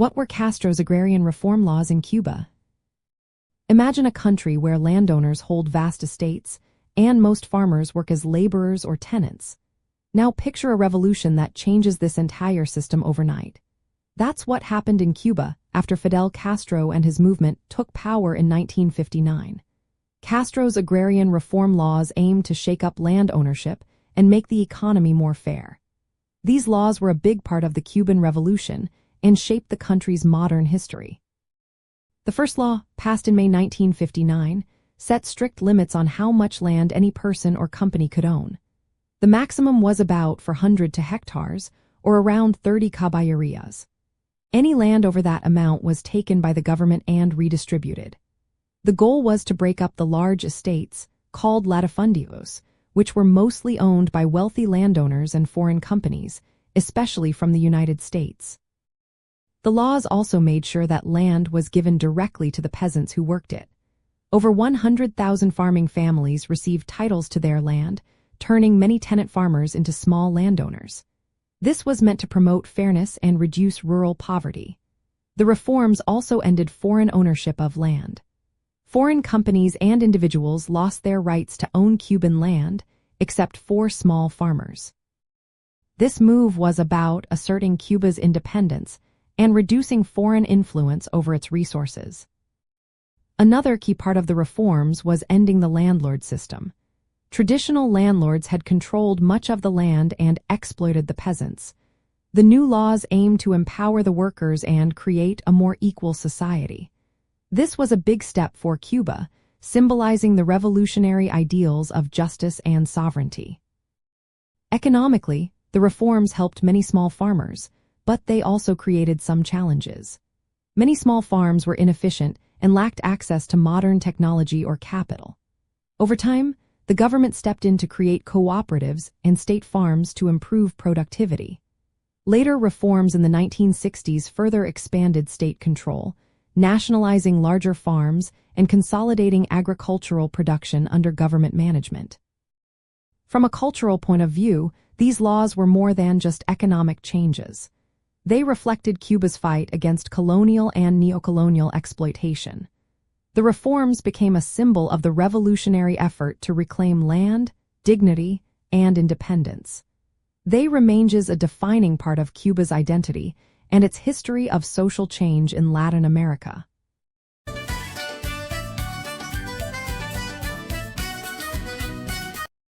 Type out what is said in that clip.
What were Castro's agrarian reform laws in Cuba? Imagine a country where landowners hold vast estates, and most farmers work as laborers or tenants. Now picture a revolution that changes this entire system overnight. That's what happened in Cuba after Fidel Castro and his movement took power in 1959. Castro's agrarian reform laws aimed to shake up land ownership and make the economy more fair. These laws were a big part of the Cuban Revolution and shaped the country's modern history. The first law, passed in May 1959, set strict limits on how much land any person or company could own. The maximum was about 400 hectares, or around 30 caballerías. Any land over that amount was taken by the government and redistributed. The goal was to break up the large estates, called latifundios, which were mostly owned by wealthy landowners and foreign companies, especially from the United States. The laws also made sure that land was given directly to the peasants who worked it. Over 100,000 farming families received titles to their land, turning many tenant farmers into small landowners. This was meant to promote fairness and reduce rural poverty. The reforms also ended foreign ownership of land. Foreign companies and individuals lost their rights to own Cuban land, except for small farmers. This move was about asserting Cuba's independence and reducing foreign influence over its resources. Another key part of the reforms was ending the landlord system. Traditional landlords had controlled much of the land and exploited the peasants. The new laws aimed to empower the workers and create a more equal society. This was a big step for Cuba, symbolizing the revolutionary ideals of justice and sovereignty. Economically, the reforms helped many small farmers, but they also created some challenges. Many small farms were inefficient and lacked access to modern technology or capital. Over time, the government stepped in to create cooperatives and state farms to improve productivity. Later reforms in the 1960s further expanded state control, nationalizing larger farms and consolidating agricultural production under government management. From a cultural point of view, these laws were more than just economic changes. They reflected Cuba's fight against colonial and neocolonial exploitation. The reforms became a symbol of the revolutionary effort to reclaim land, dignity, and independence. They remain as a defining part of Cuba's identity and its history of social change in Latin America.